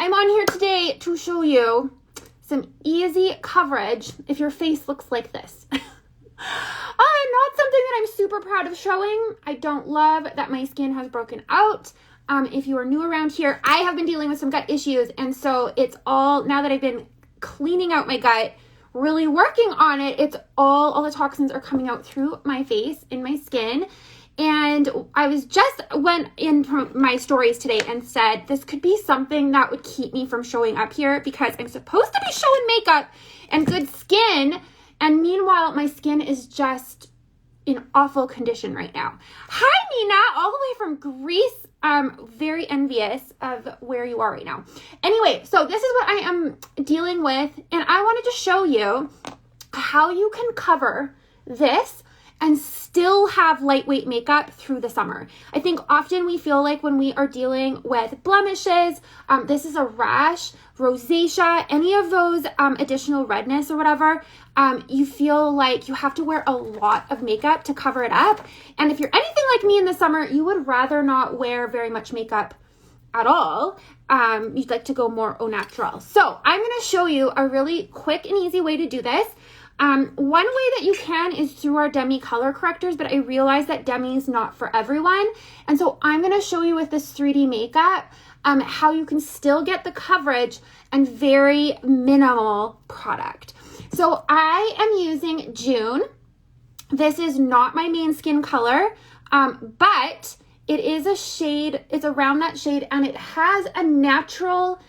I'm on here today to show you some easy coverage if your face looks like this. Not something that I'm super proud of showing. I don't love that my skin has broken out. If you are new around here, I have been dealing with some gut issues, and so it's all, now that I've been cleaning out my gut, really working on it, it's all the toxins are coming out through my face, in my skin. And I was went in my stories today and said this could be something that would keep me from showing up here because I'm supposed to be showing makeup and good skin, and meanwhile my skin is just in awful condition right now. Hi Nina, all the way from Greece. Very envious of where you are right now. Anyway, so this is what I am dealing with, and I wanted to show you how you can cover this and still have lightweight makeup through the summer. I think often we feel like when we are dealing with blemishes, this is a rash, rosacea, any of those additional redness or whatever, you feel like you have to wear a lot of makeup to cover it up. And if you're anything like me in the summer, you would rather not wear very much makeup at all. You'd like to go more au natural. So I'm going to show you a really quick and easy way to do this. One way that you can is through our Demi color correctors, but I realize that Demi is not for everyone. And so I'm going to show you with this 3D makeup, how you can still get the coverage and very minimal product. So I am using June. This is not my main skin color, but it is a shade, it's around that shade, and it has a natural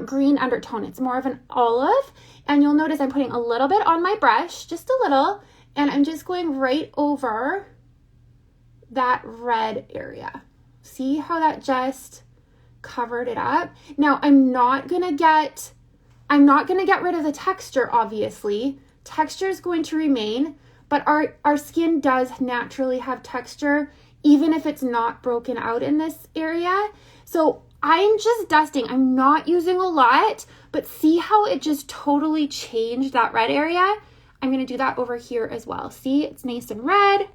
green undertone. It's more of an olive. And you'll notice I'm putting a little bit on my brush, just a little, and I'm just going right over that red area. See how that just covered it up? Now, I'm not gonna get rid of the texture, obviously. Texture is going to remain, but our skin does naturally have texture, even if it's not broken out in this area. So I'm just dusting. I'm not using a lot, but see how it just totally changed that red area? I'm going to do that over here as well. See, it's nice and red.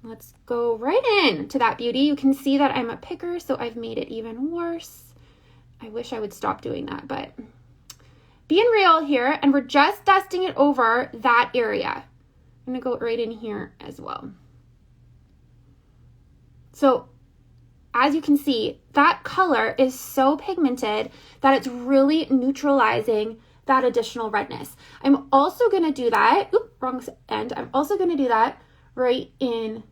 Let's go right in to that beauty. You can see that I'm a picker, so I've made it even worse. I wish I would stop doing that, but being real here, and we're just dusting it over that area. I'm going to go right in here as well. So as you can see, that color is so pigmented that it's really neutralizing that additional redness. I'm also going to do that, wrong end. I'm also going to do that right in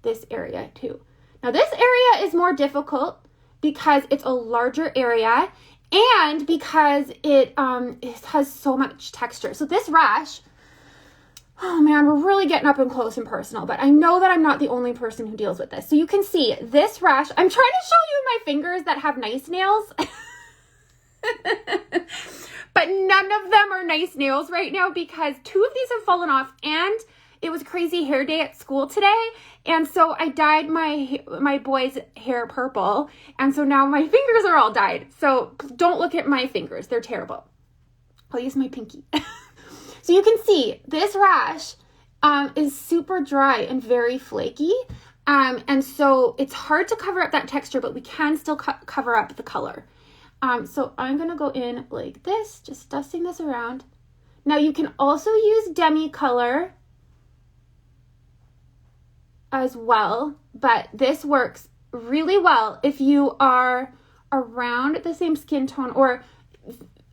this area too. Now this area is more difficult because it's a larger area and because it has so much texture. So this rash, oh man, we're really getting up and close and personal, but I know that I'm not the only person who deals with this. So you can see this rash. I'm trying to show you my fingers that have nice nails, but none of them are nice nails right now because 2 of these have fallen off, and it was crazy hair day at school today. And so I dyed my boy's hair purple. And so now my fingers are all dyed. So don't look at my fingers. They're terrible. I'll use my pinky. So you can see this rash is super dry and very flaky. And so it's hard to cover up that texture, but we can still cover up the color. So I'm going to go in like this, just dusting this around. Now you can also use Demi color as well, but this works really well if you are around the same skin tone, or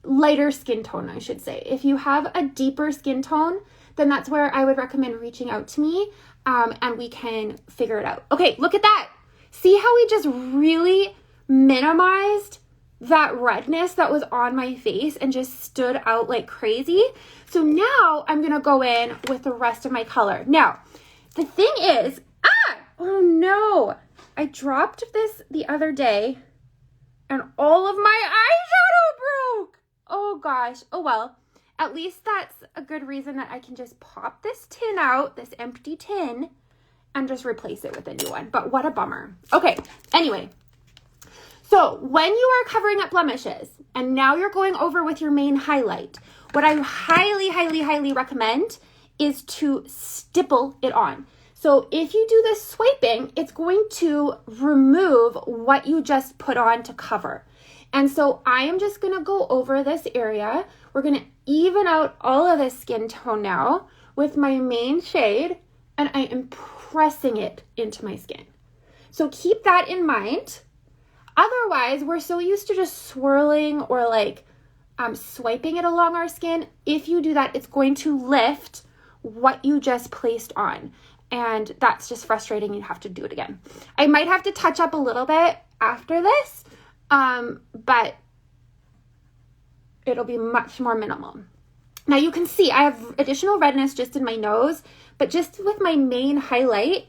lighter skin tone, I should say. If you have a deeper skin tone, then that's where I would recommend reaching out to me, and we can figure it out. Okay, look at that. See how we just really minimized that redness that was on my face and just stood out like crazy? So now I'm gonna go in with the rest of my color. Now, the thing is, oh no, I dropped this the other day and all of my eyeshadow broke. Oh gosh, oh well, at least that's a good reason that I can just pop this tin out, this empty tin, and just replace it with a new one. But what a bummer. Okay, anyway, so when you are covering up blemishes and now you're going over with your main highlight, what I highly, highly, highly recommend is to stipple it on. So So if you do this swiping, it's going to remove what you just put on to cover. And so I am just going to go over this area. We're going to even out all of this skin tone now with my main shade, and I am pressing it into my skin. So keep that in mind. Otherwise, we're so used to just swirling or like swiping it along our skin. If you do that, it's going to lift what you just placed on. And that's just frustrating. You have to do it again. I might have to touch up a little bit after this, but it'll be much more minimal. Now you can see I have additional redness just in my nose, but just with my main highlight,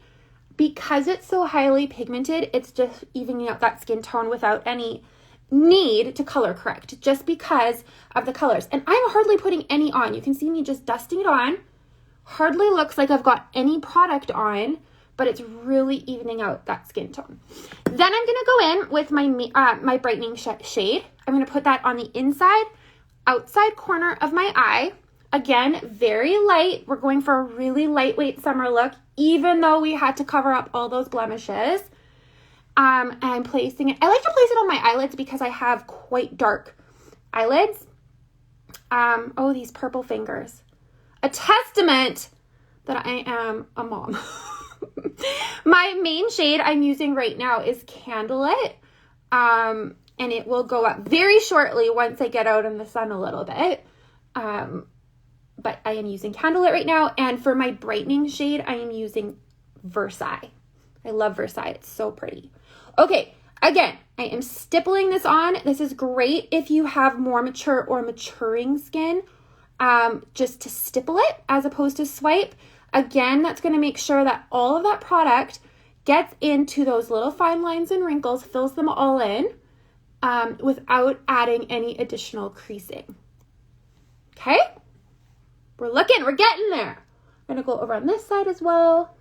because it's so highly pigmented, it's just evening out that skin tone without any need to color correct, just because of the colors. And I'm hardly putting any on. You can see me just dusting it on. Hardly looks like I've got any product on, but it's really evening out that skin tone. Then I'm gonna go in with my brightening shade. I'm gonna put that on the outside corner of my eye. Again, very light. We're going for a really lightweight summer look, even though we had to cover up all those blemishes. And I'm placing it, I like to place it on my eyelids because I have quite dark eyelids. Oh, these purple fingers. A testament that I am a mom. My main shade I'm using right now is Candlelit. And it will go up very shortly once I get out in the sun a little bit. But I am using Candlelit right now. And for my brightening shade, I am using Versailles. I love Versailles. It's so pretty. Okay, again, I am stippling this on. This is great if you have more mature or maturing skin, just to stipple it as opposed to swipe. Again, that's going to make sure that all of that product gets into those little fine lines and wrinkles, fills them all in, without adding any additional creasing. Okay? We're getting there. I'm going to go over on this side as well.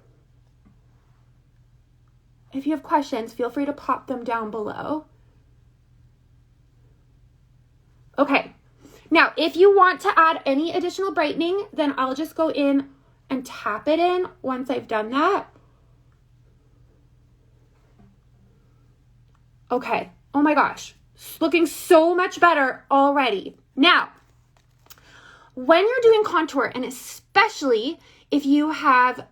If you have questions, feel free to pop them down below. Okay. Now, if you want to add any additional brightening, then I'll just go in and tap it in once I've done that. Okay. Oh my gosh. It's looking so much better already. Now, when you're doing contour, and especially if you have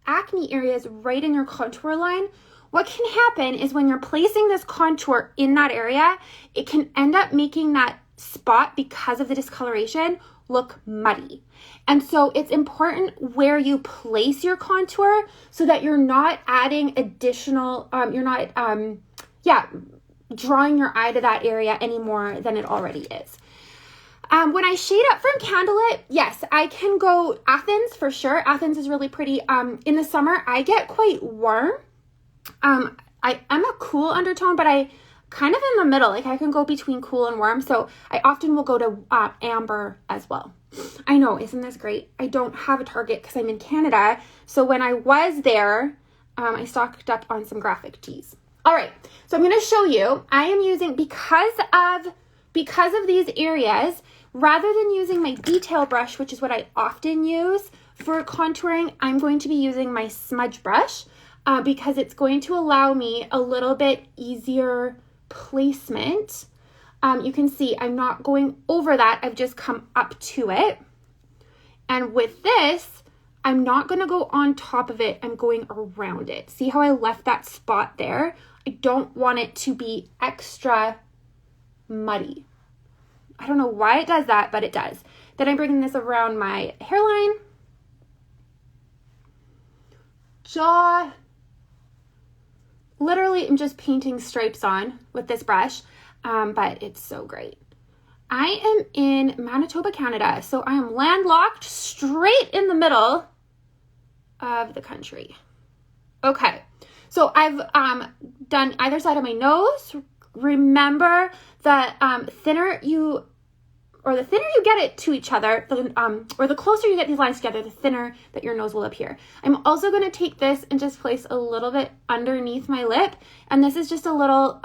acne areas right in your contour line, what can happen is when you're placing this contour in that area, it can end up making that spot, because of the discoloration, look muddy. And so it's important where you place your contour so that you're not adding additional, drawing your eye to that area any more than it already is. When I shade up from Candlelit, yes, I can go Athens for sure. Athens is really pretty. In the summer, I get quite warm. I'm a cool undertone, but I kind of in the middle. Like I can go between cool and warm. So I often will go to amber as well. I know, isn't this great? I don't have a Target because I'm in Canada. So when I was there, I stocked up on some graphic tees. All right, so I'm going to show you. I am using, because of these areas, rather than using my detail brush, which is what I often use for contouring, I'm going to be using my smudge brush because it's going to allow me a little bit easier placement. You can see I'm not going over that. I've just come up to it. And with this, I'm not going to go on top of it. I'm going around it. See how I left that spot there? I don't want it to be extra muddy. I don't know why it does that, but it does. Then I'm bringing this around my hairline, jaw. Literally, I'm just painting stripes on with this brush, but it's so great. I am in Manitoba, Canada, so I am landlocked straight in the middle of the country. Okay, so I've done either side of my nose. Remember that the thinner you get it to each other, or the closer you get these lines together, the thinner that your nose will appear. I'm also going to take this and just place a little bit underneath my lip. And this is just a little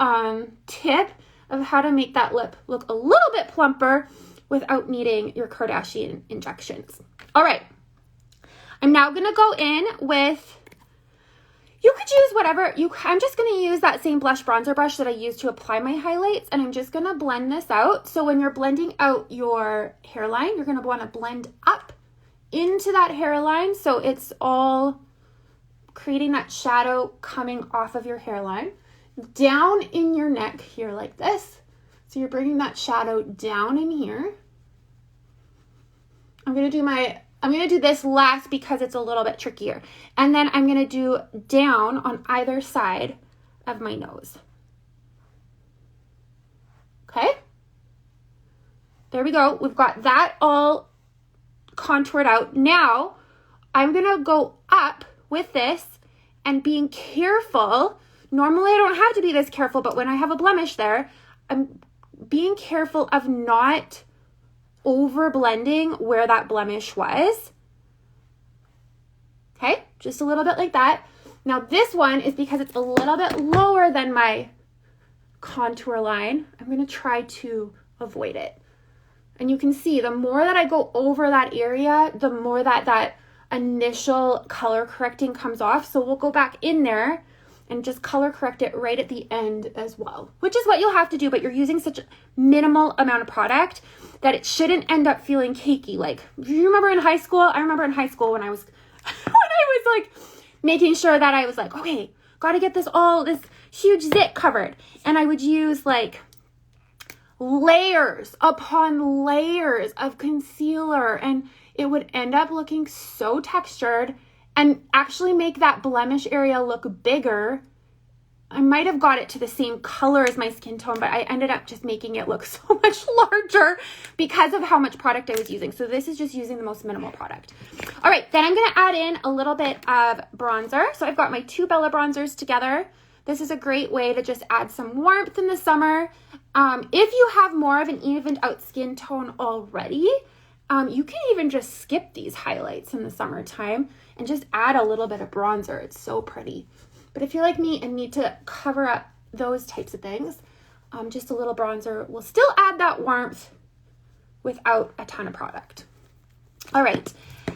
tip of how to make that lip look a little bit plumper without needing your Kardashian injections. All right. I'm now going to go in with, you could use whatever, I'm just going to use that same blush bronzer brush that I used to apply my highlights, and I'm just going to blend this out. So when you're blending out your hairline, you're going to want to blend up into that hairline so it's all creating that shadow coming off of your hairline. Down in your neck here like this. So you're bringing that shadow down in here. I'm going to do this last because it's a little bit trickier. And then I'm going to do down on either side of my nose. Okay? There we go. We've got that all contoured out. Now, I'm going to go up with this and being careful. Normally, I don't have to be this careful, but when I have a blemish there, I'm being careful of not over blending where that blemish was. Okay, just a little bit like that. Now this one is because it's a little bit lower than my contour line. I'm going to try to avoid it. And you can see the more that I go over that area, the more that initial color correcting comes off. So we'll go back in there and just color correct it right at the end as well, which is what you'll have to do, but you're using such a minimal amount of product that it shouldn't end up feeling cakey. Like, do you remember in high school? I remember in high school when I was like making sure that I was like, okay, got to get this huge zit covered. And I would use like layers upon layers of concealer, and it would end up looking so textured and actually make that blemish area look bigger. I might have got it to the same color as my skin tone, but I ended up just making it look so much larger because of how much product I was using. So this is just using the most minimal product. All right, then I'm gonna add in a little bit of bronzer. So I've got my two Bella bronzers together. This is a great way to just add some warmth in the summer. If you have more of an evened out skin tone already, you can even just skip these highlights in the summertime and just add a little bit of bronzer. It's so pretty. But if you're like me and need to cover up those types of things, just a little bronzer will still add that warmth without a ton of product. All right,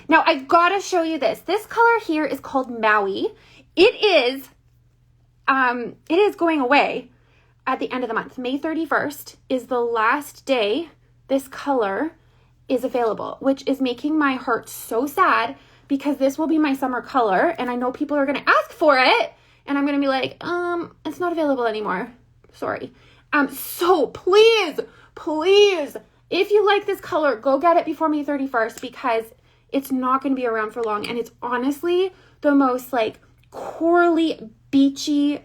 now I've got to show you this. This color here is called Maui. It is going away at the end of the month. May 31st is the last day this color is available, which is making my heart so sad because this will be my summer color and I know people are going to ask for it and I'm going to be like, it's not available anymore. Sorry. So please, if you like this color, go get it before May 31st because it's not going to be around for long. And it's honestly the most like corally, beachy,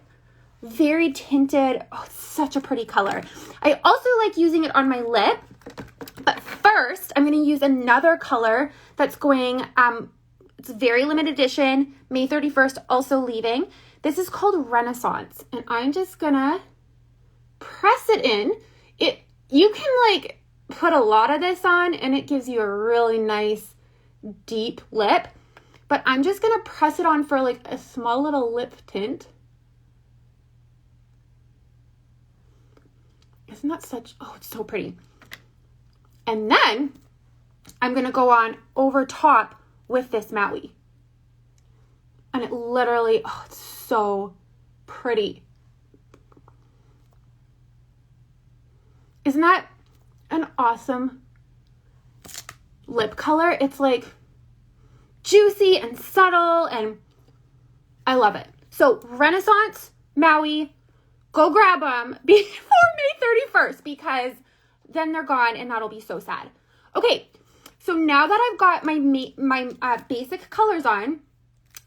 very tinted. Oh, it's such a pretty color. I also like using it on my lip. But first, I'm going to use another color that's going, it's very limited edition, May 31st, also leaving. This is called Renaissance, and I'm just going to press it in. You can like put a lot of this on, and it gives you a really nice, deep lip. But I'm just going to press it on for like a small little lip tint. Isn't that oh, it's so pretty. And then I'm going to go on over top with this Maui. And it literally, oh, it's so pretty. Isn't that an awesome lip color? It's like juicy and subtle and I love it. So Renaissance, Maui, go grab them before May 31st because then they're gone and that'll be so sad. Okay, so now that I've got my basic colors on,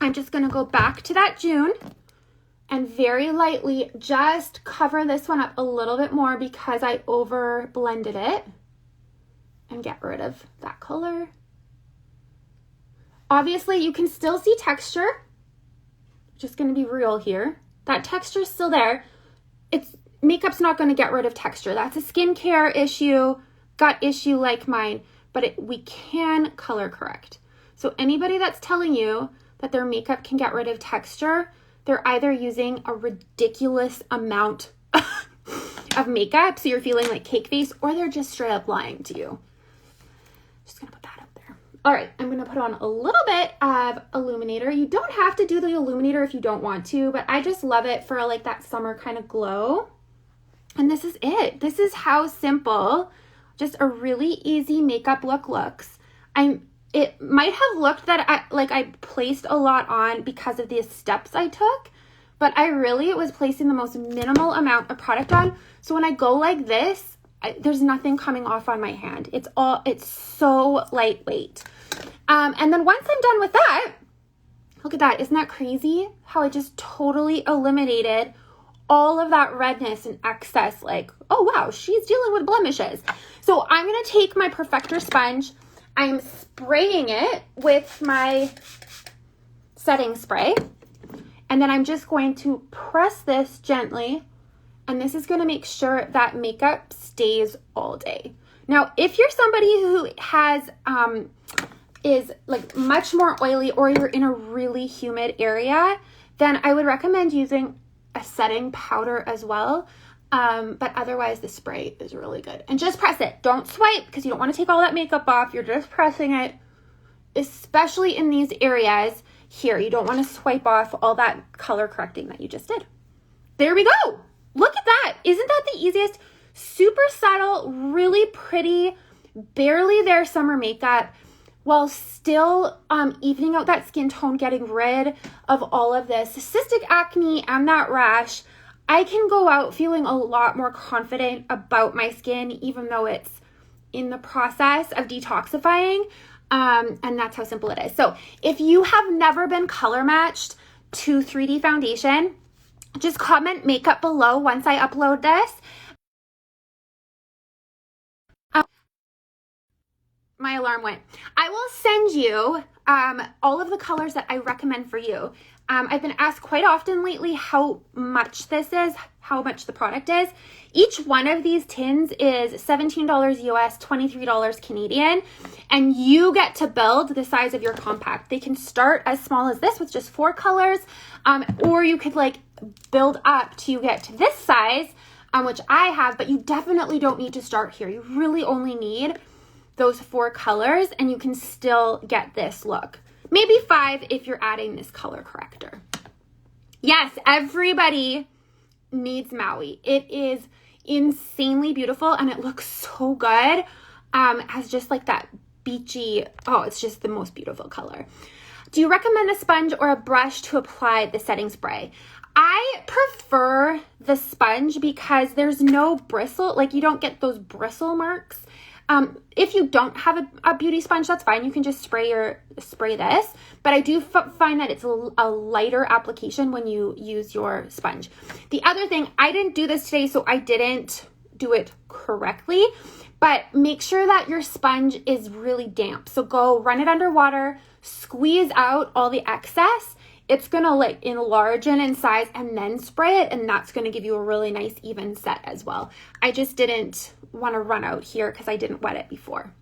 I'm just gonna go back to that June and very lightly just cover this one up a little bit more because I over blended it and get rid of that color. Obviously, you can still see texture. Just gonna be real here. That texture is still there. Makeup's not going to get rid of texture. That's a skincare issue, gut issue like mine, but we can color correct. So anybody that's telling you that their makeup can get rid of texture, they're either using a ridiculous amount of makeup, so you're feeling like cake face, or they're just straight up lying to you. Just going to put that out there. All right, I'm going to put on a little bit of illuminator. You don't have to do the illuminator if you don't want to, but I just love it for like that summer kind of glow. And this is it. This is how simple just a really easy makeup look looks. It might have looked that I placed a lot on because of the steps I took, but I really was placing the most minimal amount of product on. So when I go like this, there's nothing coming off on my hand. It's so lightweight. And then once I'm done with that, look at that. Isn't that crazy? How I just totally eliminated all of that redness and excess. Like, oh wow, she's dealing with blemishes. So I'm going to take my Perfector sponge. I'm spraying it with my setting spray. And then I'm just going to press this gently. And this is going to make sure that makeup stays all day. Now, if you're somebody who has, is like much more oily, or you're in a really humid area, then I would recommend using a setting powder as well. But otherwise the spray is really good. And just press it. Don't swipe because you don't want to take all that makeup off. You're just pressing it, especially in these areas here. You don't want to swipe off all that color correcting that you just did. There we go. Look at that. Isn't that the easiest? Super subtle, really pretty, barely there summer makeup while still evening out that skin tone, getting rid of all of this cystic acne and that rash. I can go out feeling a lot more confident about my skin, even though it's in the process of detoxifying. And that's how simple it is. So if you have never been color matched to 3D foundation, just comment makeup below once I upload this. My alarm went. I will send you all of the colors that I recommend for you. I've been asked quite often lately how much this is, how much the product is. Each one of these tins is $17 US, $23 Canadian, and you get to build the size of your compact. They can start as small as this with just 4 colors, or you could like build up to get to this size, which I have, but you definitely don't need to start here. You really only need those 4 colors and you can still get this look. Maybe 5 if you're adding this color corrector. Yes, everybody needs Maui. It is insanely beautiful and it looks so good as just like that beachy, oh, it's just the most beautiful color. Do you recommend a sponge or a brush to apply the setting spray? I prefer the sponge because there's no bristle, like you don't get those bristle marks. If you don't have a beauty sponge, that's fine. You can just spray this. But I do find that it's a lighter application when you use your sponge. The other thing, I didn't do this today, so I didn't do it correctly. But make sure that your sponge is really damp. So go run it under water, squeeze out all the excess. It's going to like enlarge it in size and then spray it. And that's going to give you a really nice even set as well. I just didn't want to run out here because I didn't wet it before.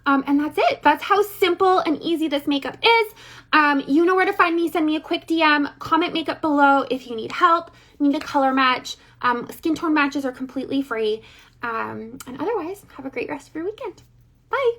And that's it. That's how simple and easy this makeup is. You know where to find me. Send me a quick DM, comment makeup below if you need help, need a color match. Skin tone matches are completely free. And otherwise, have a great rest of your weekend. Bye.